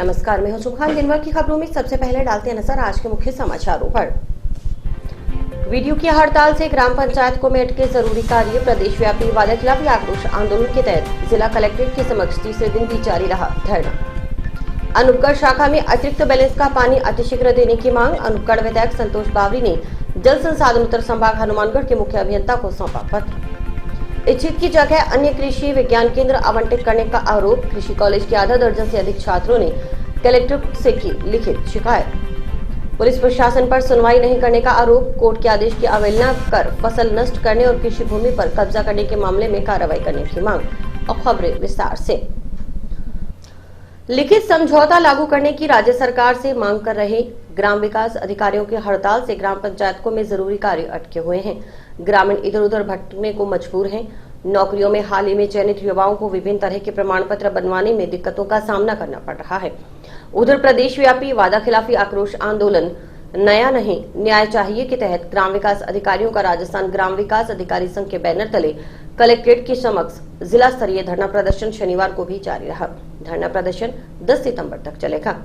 नमस्कार, मैं हूं सुखान। दिन भर की खबरों में सबसे पहले डालते हैं नजर आज के मुख्य समाचारों पर। वीडियो की हड़ताल से ग्राम पंचायत को में अटके जरूरी कार्य। प्रदेश व्यापी वादा खिलाफी आक्रोश आंदोलन के तहत जिला कलेक्ट्रेट के समक्ष तीसरे दिन भी जारी रहा धरना। अनूपगढ़ शाखा में अतिरिक्त बैलेंस का पानी अतिशीघ्र देने की मांग। अनूपगढ़ विधायक संतोष बावरी ने जल संसाधन उत्तर संभाग हनुमानगढ़ के मुख्य अभियंता को सौंपा पत्र। इच्छित की जगह अन्य कृषि विज्ञान केंद्र आवंटित करने का आरोप। कृषि कॉलेज के आधा दर्जन से अधिक छात्रों ने कलेक्टर से की लिखित शिकायत। पुलिस प्रशासन पर सुनवाई नहीं करने का आरोप। कोर्ट के आदेश की अवहेलना कर फसल नष्ट करने और कृषि भूमि पर कब्जा करने के मामले में कार्रवाई करने की मांग। और खबरें विस्तार से। लिखित समझौता लागू करने की राज्य सरकार से मांग कर रहे ग्राम विकास अधिकारियों की हड़ताल से ग्राम पंचायतों में जरूरी कार्य अटके हुए हैं। ग्रामीण इधर उधर भटकने को मजबूर हैं। नौकरियों में हाल ही में चयनित युवाओं को विभिन्न तरह के प्रमाण पत्र बनवाने में दिक्कतों का सामना करना पड़ रहा है। उधर प्रदेश व्यापी वादा खिलाफी आक्रोश आंदोलन नया नहीं न्याय चाहिए के तहत ग्राम विकास अधिकारियों का राजस्थान ग्राम विकास अधिकारी संघ के बैनर तले कलेक्ट्रेट के समक्ष जिला स्तरीय धरना प्रदर्शन शनिवार को भी जारी रहा। धरना प्रदर्शन 10 सितंबर तक चलेगा।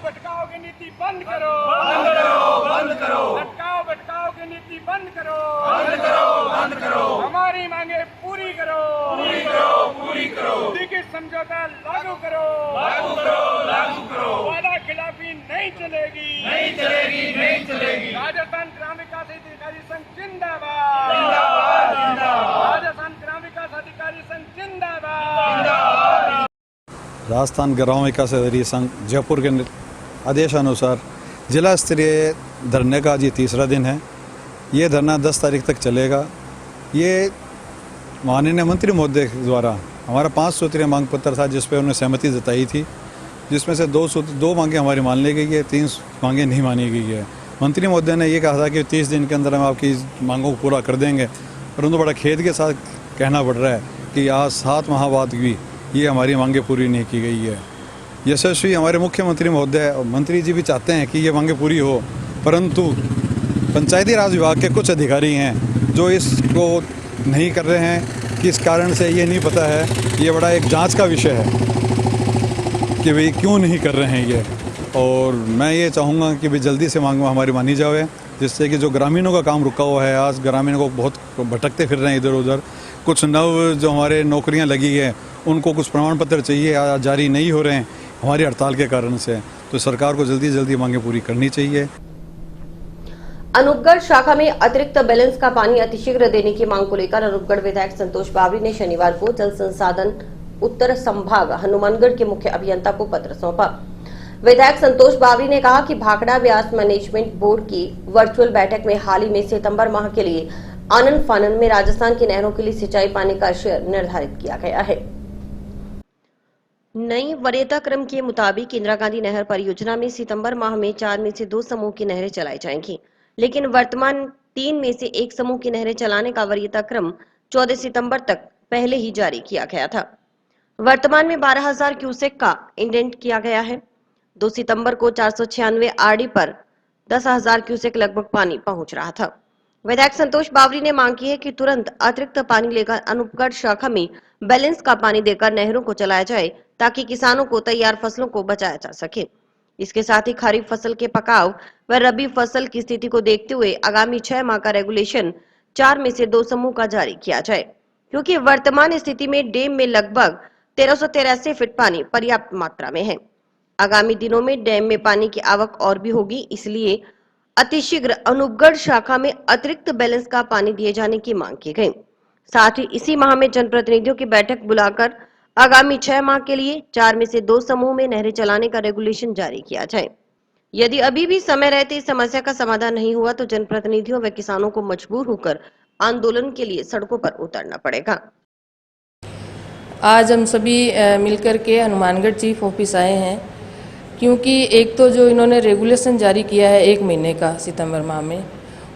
भटकाओ की नीति बंद करो, बंद करो, बंद करो। भटकाओ की नीति बंद करो, बंद करो, बंद करो। हमारी मांगे पूरी करो, पूरी करो, पूरी करो। लिखित समझौता लागू करो, लागू करो, लागू करो। वादा खिलाफी नहीं चलेगी, नहीं चलेगी, नहीं चलेगी। राजस्थान ग्राम विकास अधिकारी संघ जिंदाबाद, जिंदाबाद, जिंदाबाद। राजस्थान ग्राम विकास अधिकारी संघ जिंदाबाद, जिंदाबाद। राजस्थान ग्राम विकास अधिकारी संघ जयपुर के आदेशानुसार जिला स्तरीय धरने का आज ये तीसरा दिन है। ये धरना 10 तारीख तक चलेगा। ये माननीय मंत्री महोदय द्वारा हमारा 5 सूत्रीय मांग पत्र था जिस पर उन्होंने सहमति जताई थी, जिसमें से 2 मांगें हमारी मान ली गई है, 3 मांगें नहीं मानी गई है। मंत्री महोदय ने ये कहा था कि 30 दिन के अंदर हम आपकी मांगों को पूरा कर देंगे, परंतु बड़ा खेद के साथ कहना पड़ रहा है कि आज 7 माह बाद भी ये हमारी मांगें पूरी नहीं की गई है। यशस्वी हमारे मुख्यमंत्री महोदय मंत्री जी भी चाहते हैं कि ये मांगें पूरी हो, परंतु पंचायती राज विभाग के कुछ अधिकारी हैं जो इसको नहीं कर रहे हैं। किस कारण से ये नहीं पता है। ये बड़ा एक जांच का विषय है कि भाई क्यों नहीं कर रहे हैं ये। और मैं ये चाहूँगा कि भाई जल्दी से मांग हमारी मानी जाए, जिससे कि जो ग्रामीणों का काम रुका हुआ है, आज ग्रामीणों को बहुत भटकते फिर रहे हैं इधर उधर। कुछ नव जो हमारे नौकरियां लगी है उनको कुछ प्रमाण पत्र चाहिए, जारी नहीं हो रहे हैं हमारी हड़ताल के कारण से। तो सरकार को जल्दी जल्दी मांगे पूरी करनी चाहिए। अनूपगढ़ शाखा में अतिरिक्त बैलेंस का पानी अतिशीघ्र देने की मांग को लेकर अनूपगढ़ विधायक संतोष बावरी ने शनिवार को जल संसाधन उत्तर संभाग हनुमानगढ़ के मुख्य अभियंता को पत्र सौंपा। विधायक संतोष बावरी ने कहा कि भाखड़ा व्यास मैनेजमेंट बोर्ड की वर्चुअल बैठक में हाल ही में सितंबर माह के लिए आनंद फानन में राजस्थान की नहरों के लिए सिंचाई पानी का शेयर निर्धारित किया गया है। नई वरीयता क्रम के मुताबिक इंदिरा गांधी नहर परियोजना में सितंबर माह में 4 में से 2 समूह की नहरें चलाई जाएंगी, लेकिन वर्तमान 3 में से 1 समूह की नहरें चलाने का वरीयता क्रम 14 सितंबर तक पहले ही जारी किया गया था। वर्तमान में 12,000 क्यूसेक का इंडेंट किया गया है। 2 सितंबर को 496 आरडी पर 10,000 क्यूसेक लगभग पानी पहुंच रहा था। विधायक संतोष बावरी ने मांग की है कि तुरंत अतिरिक्त पानी लेकर अनूपगढ़ शाखा में बैलेंस का पानी देकर नहरों को चलाया जाए, ताकि किसानों को तैयार फसलों को बचाया जा सके। इसके साथ ही खरीफ फसल के पकाव व रबी फसल की स्थिति को देखते हुए आगामी 6 माह का रेगुलेशन 4 में से 2 समूह का जारी किया जाए, क्योंकि वर्तमान स्थिति में डैम में लगभग 1383 फीट पानी पर्याप्त मात्रा में है। आगामी दिनों में डैम में पानी की आवक और भी होगी, इसलिए अतिशीघ्र अनूपगढ़ शाखा में अतिरिक्त बैलेंस का पानी दिए जाने की मांग की गई। साथ ही इसी माह में जनप्रतिनिधियों की बैठक बुलाकर आगामी 6 माह के लिए 4 में से 2 समूह में नहरें चलाने का रेगुलेशन जारी किया जाए। यदि अभी भी समय रहते इस समस्या का समाधान नहीं हुआ तो जनप्रतिनिधियों व किसानों को मजबूर होकर आंदोलन के लिए सड़कों पर उतरना पड़ेगा। आज हम सभी मिलकर के हनुमानगढ़ चीफ ऑफिस आए हैं, क्योंकि एक तो जो इन्होंने रेगुलेशन जारी किया है 1 महीने का सितंबर माह में,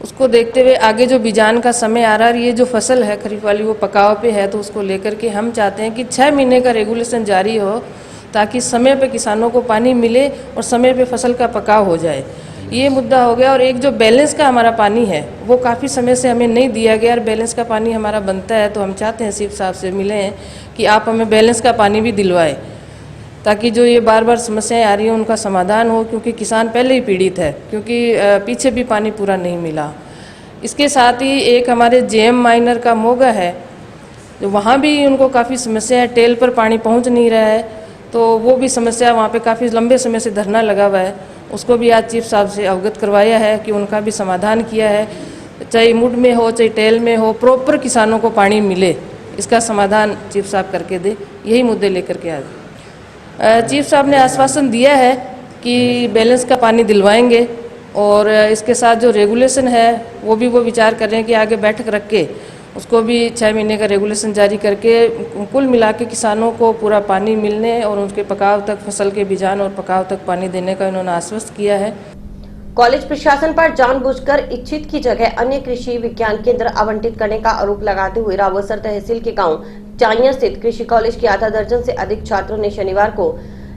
उसको देखते हुए आगे जो बीजान का समय आ रहा है, ये जो फसल है खरीफ वाली वो पकाव पे है, तो उसको लेकर के हम चाहते हैं कि 6 महीने का रेगुलेशन जारी हो, ताकि समय पे किसानों को पानी मिले और समय पे फसल का पकाव हो जाए। ये मुद्दा हो गया। और एक जो बैलेंस का हमारा पानी है वो काफ़ी समय से हमें नहीं दिया गया, और बैलेंस का पानी हमारा बनता है, तो हम चाहते हैं सीफ साहब से मिले हैं कि आप हमें बैलेंस का पानी भी दिलवाएं, ताकि जो ये बार बार समस्याएं आ रही हैं उनका समाधान हो, क्योंकि किसान पहले ही पीड़ित है, क्योंकि पीछे भी पानी पूरा नहीं मिला। इसके साथ ही एक हमारे जेएम माइनर का मोगा है, जो वहाँ भी उनको काफ़ी समस्या है, टेल पर पानी पहुँच नहीं रहा है, तो वो भी समस्या वहाँ पे काफ़ी लंबे समय से धरना लगा हुआ है। उसको भी आज चीफ साहब से अवगत करवाया है कि उनका भी समाधान किया है, चाहे मुड में हो चाहे टेल में हो, प्रॉपर किसानों को पानी मिले, इसका समाधान चीफ साहब करके दे। यही मुद्दे लेकर के आज चीफ साहब ने आश्वासन दिया है कि बैलेंस का पानी दिलवाएंगे, और इसके साथ जो रेगुलेशन है वो विचार कर रहे हैं कि आगे बैठक रख के उसको भी 6 महीने का रेगुलेशन जारी करके कुल मिला के किसानों को पूरा पानी मिलने और उनके पकाव तक, फसल के बीजान और पकाव तक पानी देने का इन्होंने आश्वस्त किया है। कॉलेज प्रशासन पर जानबूझकर इच्छित की जगह अन्य कृषि विज्ञान केंद्र आवंटित करने का आरोप लगाते हुए रावतसर तहसील के गांव चाइया स्थित कृषि कॉलेज के आधा दर्जन से अधिक छात्रों ने शनिवार को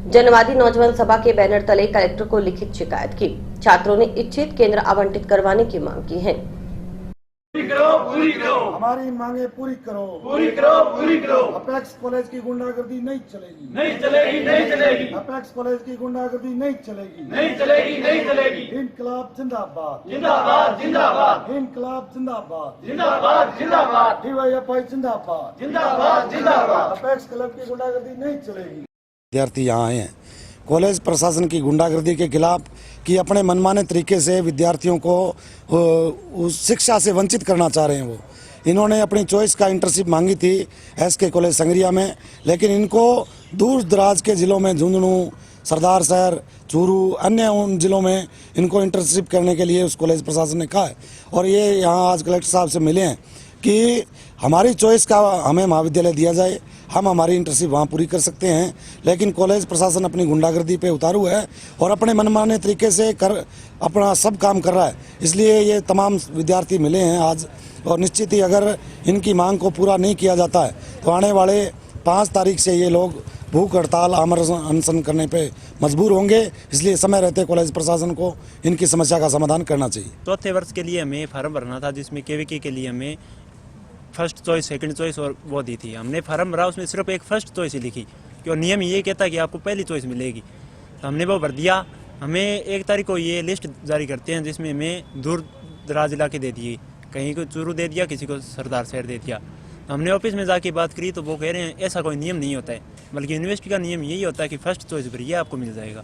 जनवादी नौजवान सभा के बैनर तले कलेक्टर को लिखित शिकायत की। छात्रों ने इच्छित केंद्र आवंटित करवाने की मांग की है। पूरी करो, हमारी मांगे पूरी करो, पूरी करो, पूरी करो। अपेक्स कॉलेज की गुंडागर्दी नहीं चलेगी, नहीं चलेगी, नहीं चलेगी। अपेक्स कॉलेज की गुंडागर्दी नहीं चलेगी, नहीं चलेगी, नहीं चलेगी। इनकलाब जिंदाबाद, जिंदाबाद, जिंदाबाद, इनकलाब जिंदाबाद, जिंदाबाद, जिंदाबाद, डीवाईएफआई जिंदाबाद, जिंदाबाद, जिंदाबाद। अपेक्स क्लब की गुंडागर्दी नहीं चलेगी। विद्यार्थी यहाँ आए हैं कॉलेज प्रशासन की गुंडागर्दी के खिलाफ कि अपने मनमाने तरीके से विद्यार्थियों को उस शिक्षा से वंचित करना चाह रहे हैं। वो इन्होंने अपनी चॉइस का इंटर्नशिप मांगी थी एसके कॉलेज संगरिया में, लेकिन इनको दूर दराज के ज़िलों में झुंझुनू, सरदार शहर, चूरू, अन्य उन ज़िलों में इनको इंटर्नशिप करने के लिए उस कॉलेज प्रशासन ने कहा है। और ये यहाँ आज कलेक्टर साहब से मिले हैं कि हमारी चॉइस का हमें महाविद्यालय दिया जाए, हम हमारी इंटर्नशिप वहाँ पूरी कर सकते हैं, लेकिन कॉलेज प्रशासन अपनी गुंडागर्दी पे उतारू है और अपने मनमाने तरीके से अपना सब काम कर रहा है। इसलिए ये तमाम विद्यार्थी मिले हैं आज, और निश्चित ही अगर इनकी मांग को पूरा नहीं किया जाता है तो आने वाले 5 तारीख से ये लोग भूख हड़ताल, आमरण अनशन करने पे मजबूर होंगे। इसलिए समय रहते कॉलेज प्रशासन को इनकी समस्या का समाधान करना चाहिए। चौथे वर्ष के लिए हमें फार्म भरना था, जिसमें केवीके के लिए हमें फर्स्ट चॉइस, सेकंड चॉइस और वो दी थी। हमने फार्म भरा, उसमें सिर्फ एक फर्स्ट चॉइस ही लिखी, क्योंकि नियम ये कहता है कि आपको पहली चॉइस मिलेगी। तो हमने वो भर दिया। हमें 1 तारीख को ये लिस्ट जारी करते हैं, जिसमें हमें दूर दराज इलाके दे दिए, कहीं को चूरू दे दिया, किसी को सरदार शहर दे दिया। तो हमने ऑफिस में जाके बात करी तो वो कह रहे हैं ऐसा कोई नियम नहीं होता है, बल्कि यूनिवर्सिटी का नियम यही होता है कि फर्स्ट चॉइस भरिए आपको मिल जाएगा।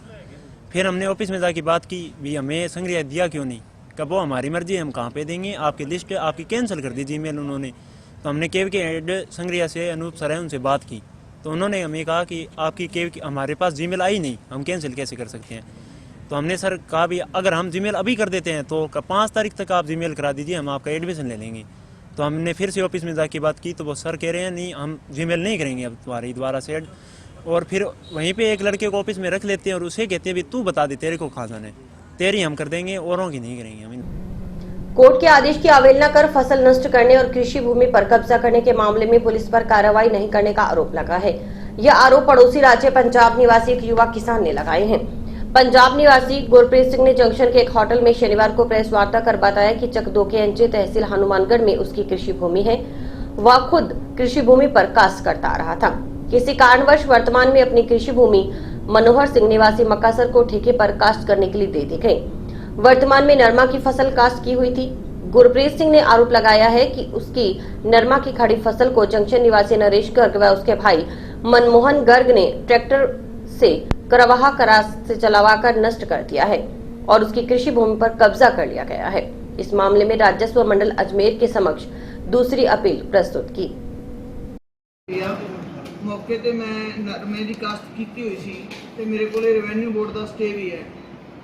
फिर हमने ऑफिस में जाके बात की, भी हमें संग्रह दिया क्यों नहीं? कब वो हमारी मर्जी है, हम कहाँ पे देंगे, आपकी लिस्ट आपकी कैंसिल कर दी जी-मेल उन्होंने। तो हमने केव के हेड संग्रिया से अनूप सर है, उनसे बात की तो उन्होंने हमें कहा कि आपकी केव की हमारे पास जीमेल आई नहीं, हम कैंसिल कैसे कर सकते हैं। तो हमने सर कहा भी अगर हम जीमेल अभी कर देते हैं तो 5 तारीख तक आप जीमेल करा दीजिए, हम आपका एडमिशन ले लेंगे। तो हमने फिर से ऑफिस में जाके बात की तो वो सर कह रहे हैं नहीं, हम जीमेल नहीं करेंगे अब तुम्हारी दोबारा से ऐड। और फिर वहीं पे एक लड़के को ऑफिस में रख लेते हैं और उसे कहते हैं भी तू बता दे तेरे को कहाँ जाना है, तेरी हम कर देंगे, औरों की नहीं करेंगे हम। कोर्ट के आदेश की अवहेलना कर फसल नष्ट करने और कृषि भूमि पर कब्जा करने के मामले में पुलिस पर कार्रवाई नहीं करने का आरोप लगा है। यह आरोप पड़ोसी राज्य पंजाब निवासी एक युवा किसान ने लगाए हैं। पंजाब निवासी गुरप्रीत सिंह ने जंक्शन के एक होटल में शनिवार को प्रेस वार्ता कर बताया कि चकदो के एनजे तहसील हनुमानगढ़ में उसकी कृषि भूमि है। वह खुद कृषि भूमि पर काश्त करता आ रहा था। किसी कारणवश वर्तमान में अपनी कृषि भूमि मनोहर सिंह निवासी मकासर को ठेके पर काश्त करने के लिए दे दी गई। वर्तमान में नरमा की फसल काश्त की हुई थी। गुरप्रीत सिंह ने आरोप लगाया है कि उसकी नरमा की खड़ी फसल को जंक्शन निवासी नरेश गर्ग व उसके भाई मनमोहन गर्ग ने ट्रैक्टर से करवाहा करास से चलावाकर नष्ट कर दिया है और उसकी कृषि भूमि पर कब्जा कर लिया गया है। इस मामले में राजस्व मंडल अजमेर के समक्ष दूसरी अपील प्रस्तुत की। मौके ते मैं नरमे की काश्त की हुई सी ते मेरे को रेवेन्यू बोर्ड का स्टे भी है।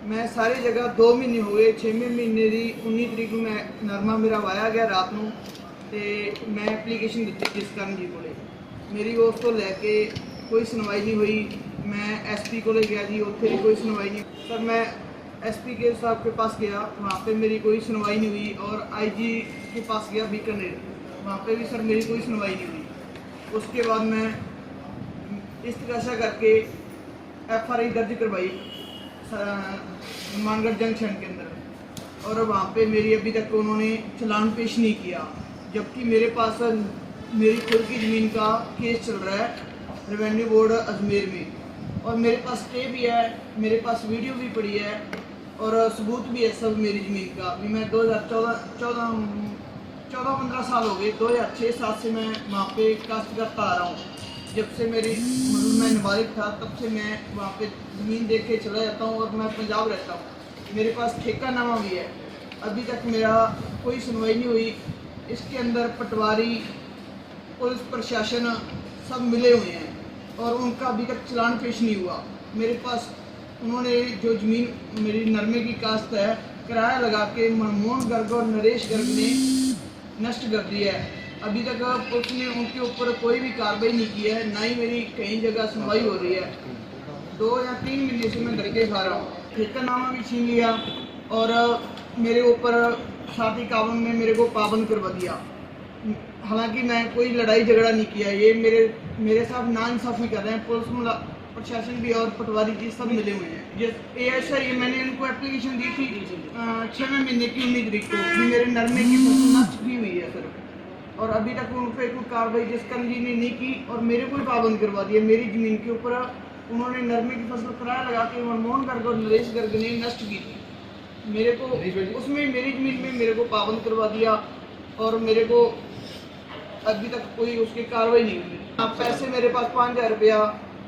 मैं सारी जगह 2 महीने हो गए, 6वें महीने की 19 तरीक को मैं नरमा मेरा वाया गया रात को, मैं एप्लीकेशन दी जिसकरण जी को, मेरी उस तो लैके कोई सुनवाई नहीं हुई। मैं SP को गया जी, उत्थे भी कोई सुनवाई नहीं। सर मैं SP के साहब के पास गया, वहाँ पे मेरी कोई सुनवाई नहीं हुई, और IG के पास गया बीकानेर, वहाँ पे भी सर मेरी कोई सुनवाई नहीं हुई। उसके बाद मैं इस्तगासा करके FRI दर्ज करवाई हनुमानगढ़ जंक्शन के अंदर, और वहाँ पे मेरी अभी तक उन्होंने चालान पेश नहीं किया, जबकि मेरे पास मेरी खुद की ज़मीन का केस चल रहा है रेवेन्यू बोर्ड अजमेर में, और मेरे पास स्टे भी है, मेरे पास वीडियो भी पड़ी है और सबूत भी है सब मेरी ज़मीन का। अभी मैं 14-15 साल हो गए, 2006-7 से मैं वहाँ पे कास्ट करता आ रहा हूँ। जब से मैं नाबालिग था तब से मैं वहाँ पे ज़मीन देख के चला जाता हूँ, और मैं पंजाब रहता हूँ। मेरे पास ठेकानामा भी है, अभी तक मेरा कोई सुनवाई नहीं हुई। इसके अंदर पटवारी, पुलिस प्रशासन सब मिले हुए हैं और उनका अभी तक चालान पेश नहीं हुआ। मेरे पास उन्होंने जो ज़मीन मेरी नरमे की काश्त है किराया लगा के मनमोहन गर्ग और नरेश गर्ग ने नष्ट कर दी है। अभी तक पुलिस ने उनके ऊपर कोई भी कार्रवाई नहीं की है, ना ही मेरी कहीं जगह सुनवाई हो रही है। 2 या 3 महीने से मैं धक्के खा रहा हूँ। ठेकानामा भी छीन लिया और मेरे ऊपर 751 में मेरे को पाबंद करवा दिया। हालांकि मैं कोई लड़ाई झगड़ा नहीं किया, ये मेरे साथ नाइंसाफ़ी कर रहे हैं। पुलिस प्रशासन भी और पटवारी जी सब मिले हुए हैं। सर ये मैंने उनको एप्लीकेशन दी थी 6वें महीने की 19 तारीख को, भी मेरे नरमे की फसल नष्ट की हुई है सर, और अभी तक उन पर कोई कार्रवाई जिसकर्म जी ने नहीं की और मेरे को पाबंद करवा दिया। मेरी ज़मीन के ऊपर उन्होंने नरमे की फसल किराया लगा के मनमोहन गर्ग और नरेश गर्ग ने नष्ट की थी। मेरे को उसमें मेरी ज़मीन में मेरे को पाबंद करवा दिया और मेरे को अभी तक कोई उसकी कार्रवाई नहीं हुई। अब पैसे मेरे पास 5000 रुपया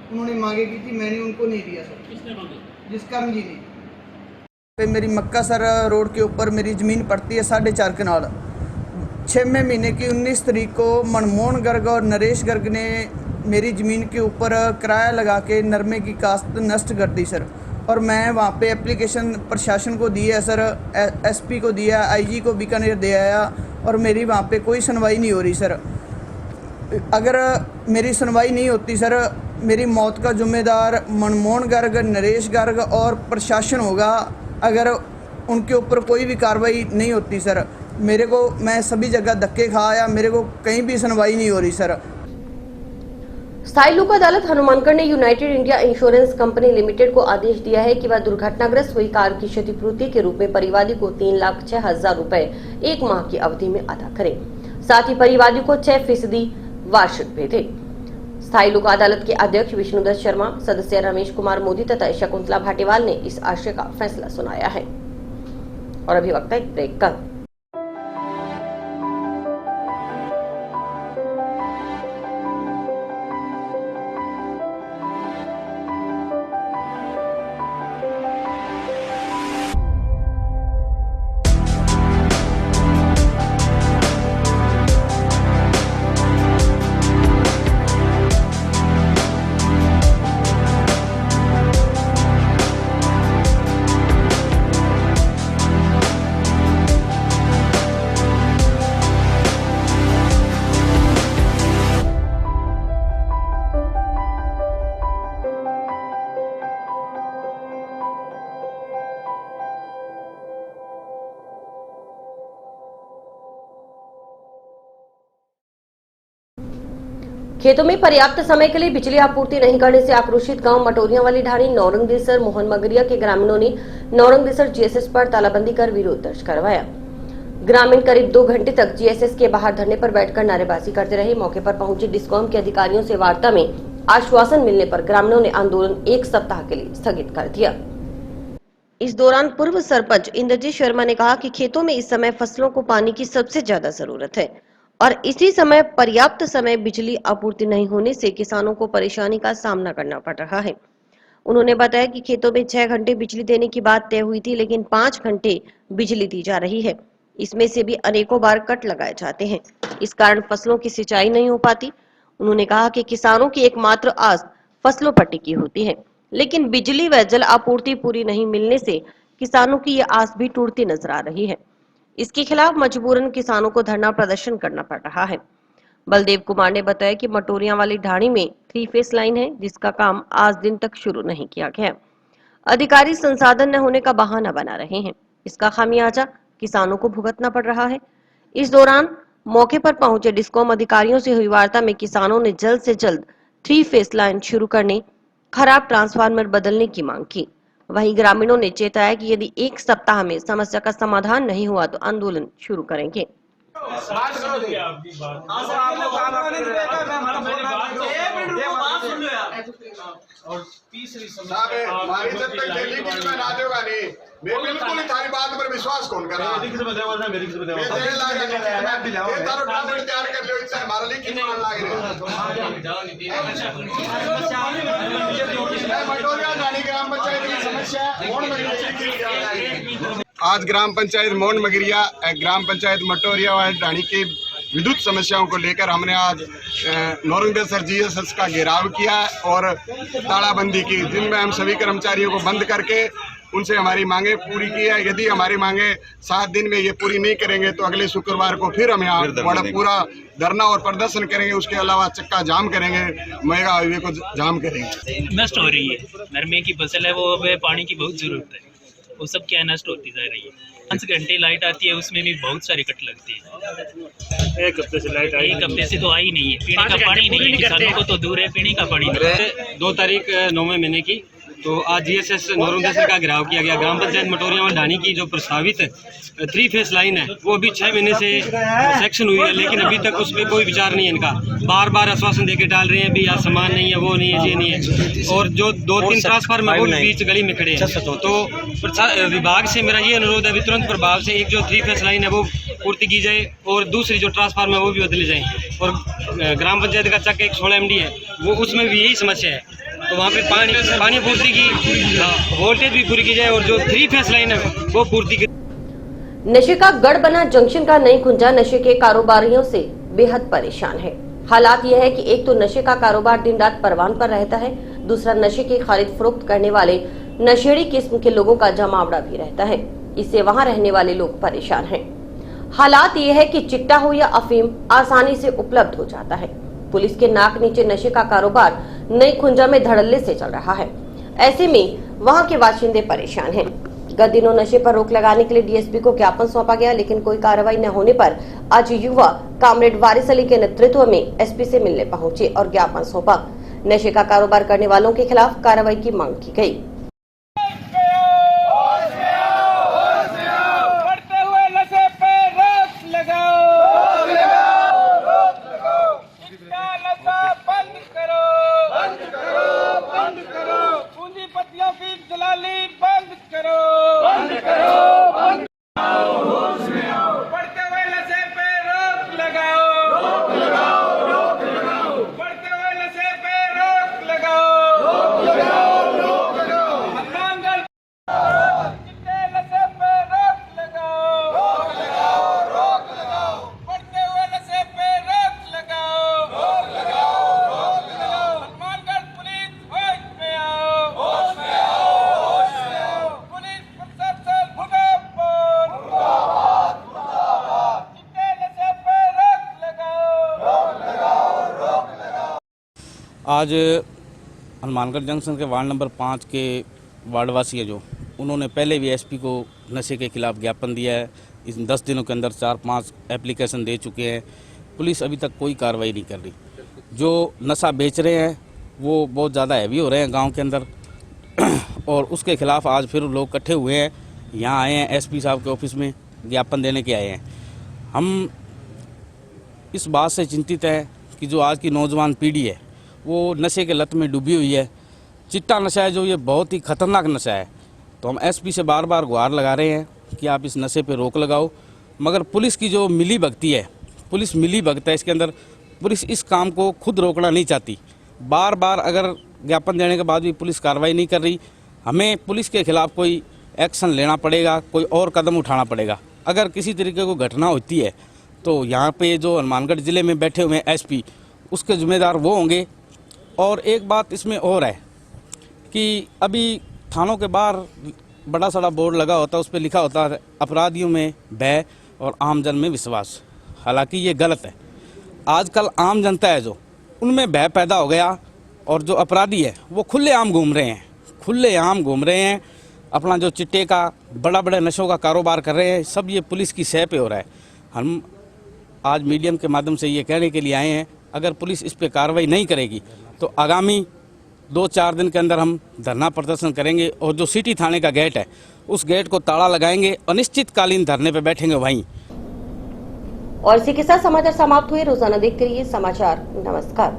उन्होंने मांगे की थी, मैंने उनको नहीं दिया सर। किसने मांगे? जिसकर्म जी ने। मेरी मक्का सर रोड के ऊपर मेरी ज़मीन पड़ती है 4.5 कनाल। 6वें महीने की 19 तारीख को मनमोहन गर्ग और नरेश गर्ग ने मेरी ज़मीन के ऊपर किराया लगा के नरमे की काश्त नष्ट कर दी सर, और मैं वहाँ पे एप्लीकेशन प्रशासन को दी है सर, एसपी को दिया, आईजी को बीकानेर दे आया, और मेरी वहाँ पे कोई सुनवाई नहीं हो रही सर। अगर मेरी सुनवाई नहीं होती सर, मेरी मौत का जिम्मेदार मनमोहन गर्ग, नरेश गर्ग और प्रशासन होगा। अगर उनके ऊपर कोई भी कार्रवाई नहीं होती सर, मैं सभी जगह धक्के खाया, मेरे को कहीं भी सुनवाई नहीं हो रही सर। स्थायी लोक अदालत हनुमानगढ़ ने United India insurance company limited को आदेश दिया है कि वह दुर्घटनाग्रस्त हुई कार की क्षतिपूर्ति के रूप में परिवादी को 3,06,000 रुपए 1 माह की अवधि में अदा करे, साथ ही परिवादी को 6% वार्षिक भेजे। स्थायी लोक अदालत के अध्यक्ष विष्णुदत्त शर्मा, सदस्य रमेश कुमार मोदी तथा शकुंतला भाटेवाल ने इस आशय का फैसला सुनाया है। और अभी वक्त है एक ब्रेक का। खेतों में पर्याप्त समय के लिए बिजली आपूर्ति नहीं करने से आक्रोशित गांव मटोरिया वाली ढाणी नौरंगदेसर मोहन मगरिया के ग्रामीणों ने नौरंगदेसर जीएसएस पर तालाबंदी कर विरोध दर्ज करवाया। ग्रामीण करीब 2 घंटे तक जीएसएस के बाहर धरने पर बैठकर नारेबाजी करते रहे। मौके पर पहुंचे डिस्कॉम के अधिकारियों से वार्ता में आश्वासन मिलने पर ग्रामीणों ने आंदोलन 1 सप्ताह के लिए स्थगित कर दिया। इस दौरान पूर्व सरपंच इंद्रजीत शर्मा ने कहा कि खेतों में इस समय फसलों को पानी की सबसे ज्यादा जरूरत है और इसी समय पर्याप्त समय बिजली आपूर्ति नहीं होने से किसानों को परेशानी का सामना करना पड़ रहा है। उन्होंने बताया कि खेतों में 6 घंटे बिजली देने की बात तय हुई थी, लेकिन 5 घंटे बिजली दी जा रही है। इसमें से भी अनेकों बार कट लगाए जाते हैं, इस कारण फसलों की सिंचाई नहीं हो पाती। उन्होंने कहा कि किसानों की एकमात्र आस फसलों पर टिकी होती है, लेकिन बिजली व जल आपूर्ति पूरी नहीं मिलने से किसानों की ये आस भी टूटती नजर आ रही है। इसके खिलाफ मजबूरन किसानों को धरना प्रदर्शन करना पड़ रहा है। बलदेव कुमार ने बताया कि मटोरिया वाली ढाणी में 3 फेस लाइन है, जिसका काम आज दिन तक शुरू नहीं किया गया। अधिकारी संसाधन न होने का बहाना बना रहे हैं, इसका खामियाजा किसानों को भुगतना पड़ रहा है। इस दौरान मौके पर पहुंचे डिस्कॉम अधिकारियों से हुई वार्ता में किसानों ने जल्द से जल्द 3 फेस लाइन शुरू करने, खराब ट्रांसफार्मर बदलने की मांग की। वहीं ग्रामीणों ने चेताया कि यदि 1 सप्ताह में समस्या का समाधान नहीं हुआ तो आंदोलन शुरू करेंगे। और तीसरी समस्या जब तक दिल्ली की मैं ना दूंगा नहीं, मैं बिल्कुल ही थारी बात पर विश्वास कौन करा। मेरी किस्मत है वरना मेरी किस्मत है। मैं तेरे लागे मैं दिलाऊं। ये तारो ड्राफ्ट तैयार कर लो, इससे हमारे लिए कितना लागे। मटोरिया रानी ग्राम पंचायत की समस्या मोहन मगरिया। आज ग्राम पंचायत मोहन मगरिया, ग्राम पंचायत मटोरिया व रानी की विद्युत समस्याओं को लेकर हमने आज नौरंगदेसर जीएसएस का घेराव किया और तालाबंदी की, जिनमें हम सभी कर्मचारियों को बंद करके उनसे हमारी मांगे पूरी की है। यदि हमारी मांगे 7 दिन में ये पूरी नहीं करेंगे तो अगले शुक्रवार को फिर हम यहाँ बड़ा पूरा धरना और प्रदर्शन करेंगे। उसके अलावा चक्का जाम करेंगे, मेगा हाईवे को जाम करेंगे। नष्ट हो रही है, नरमे की फसल है वो, पानी की बहुत जरूरत है, वो सब क्या नष्ट होती जा रही है। 5 घंटे लाइट आती है, उसमें भी बहुत सारी कट लगती है। 1 हफ्ते से लाइट आई, 1 हफ्ते से तो आई नहीं है। पीने का पानी नहीं है, किसानों को तो दूर है, पीने का पानी नहीं है। 2 तारीख 9वें महीने की तो आज जीएसएस नौरंगदेसर का घेराव किया गया। ग्राम पंचायत मटोरिया व ढानी की जो प्रस्तावित 3 फेस लाइन है वो अभी 6 महीने से सेक्शन हुई है, लेकिन अभी तक उस पर कोई विचार नहीं है इनका। बार बार आश्वासन देके डाल रहे हैं भी यहाँ सामान नहीं है, वो नहीं है, ये नहीं है। और जो 2-3 ट्रांसफार्मर वो बीच गली में खड़े हैं। तो विभाग से मेरा ये अनुरोध है भी तुरंत प्रभाव से एक जो 3 फेस लाइन है वो पूर्ति की जाए और दूसरी जो ट्रांसफार्मर है वो भी बदले जाए। और ग्राम पंचायत का चक एक 16 MD है, वो उसमें भी यही समस्या है, तो वहाँ पे पानी पूर्ति की वोल्टेज भी पूरी की जाए और जो 3 फेस लाइन है वो पूर्ति की। नशे का गढ़ बना जंक्शन का नई खुंजा नशे के कारोबारियों से बेहद परेशान है। हालात यह है कि एक तो नशे का कारोबार दिन रात परवान पर रहता है, दूसरा नशे की खरीद फरोख्त करने वाले नशेड़ी किस्म के लोगों का जमावड़ा भी रहता है। इससे वहां रहने वाले लोग परेशान हैं। हालात यह है कि चिट्टा हो या अफीम आसानी से उपलब्ध हो जाता है। पुलिस के नाक नीचे नशे का कारोबार नई खुंजा में धड़ल्ले से चल रहा है। ऐसे में वहां के बाशिंदे परेशान हैं। गत दिनों नशे पर रोक लगाने के लिए डीएसपी को ज्ञापन सौंपा गया, लेकिन कोई कार्रवाई न होने पर आज युवा कामरेड वारिस अली के नेतृत्व में एसपी से मिलने पहुंचे और ज्ञापन सौंपा। नशे का कारोबार करने वालों के खिलाफ कार्रवाई की मांग की गई। आज हनुमानगढ़ जंक्शन के वार्ड नंबर 5 के वार्डवासी है जो, उन्होंने पहले भी एसपी को नशे के खिलाफ ज्ञापन दिया है। इस 10 दिनों के अंदर 4-5 एप्लीकेशन दे चुके हैं। पुलिस अभी तक कोई कार्रवाई नहीं कर रही। जो नशा बेच रहे हैं वो बहुत ज़्यादा हैवी हो रहे हैं गांव के अंदर और उसके खिलाफ आज फिर लोग इकट्ठे हुए हैं, यहाँ आए हैं एसपी साहब के ऑफिस में ज्ञापन देने के आए हैं। हम इस बात से चिंतित हैं कि जो आज की नौजवान पीढ़ी है वो नशे के लत में डूबी हुई है। चिट्टा नशा है जो, ये बहुत ही खतरनाक नशा है। तो हम एसपी से बार बार गुहार लगा रहे हैं कि आप इस नशे पे रोक लगाओ, मगर पुलिस की जो मिली भगती है, पुलिस मिली भगत है, इसके अंदर पुलिस इस काम को खुद रोकना नहीं चाहती। बार बार अगर ज्ञापन देने के बाद भी पुलिस कार्रवाई नहीं कर रही, हमें पुलिस के खिलाफ कोई एक्शन लेना पड़ेगा, कोई और कदम उठाना पड़ेगा। अगर किसी तरीके को घटना होती है तो यहाँ पे जो हनुमानगढ़ ज़िले में बैठे हुए हैं एसपी, उसके जिम्मेदार वो होंगे। और एक बात इसमें और है कि अभी थानों के बाहर बड़ा सारा बोर्ड लगा होता है, उस पर लिखा होता है अपराधियों में भय और आम जन में विश्वास। हालांकि ये गलत है। आजकल आम जनता है जो, उनमें भय पैदा हो गया और जो अपराधी है वो खुलेआम घूम रहे हैं, खुलेआम घूम रहे हैं। अपना जो चिट्टे का बड़ा बड़ा नशों का कारोबार कर रहे हैं, सब ये पुलिस की सह पे हो रहा है। हम आज मीडियम के माध्यम से ये कहने के लिए आए हैं, अगर पुलिस इस पर कार्रवाई नहीं करेगी तो आगामी 2-4 दिन के अंदर हम धरना प्रदर्शन करेंगे और जो सिटी थाने का गेट है उस गेट को ताला लगाएंगे, अनिश्चितकालीन धरने पर बैठेंगे वहीं। और इसी के साथ समाचार समाप्त हुए। रोजाना देखते रहिए समाचार। नमस्कार।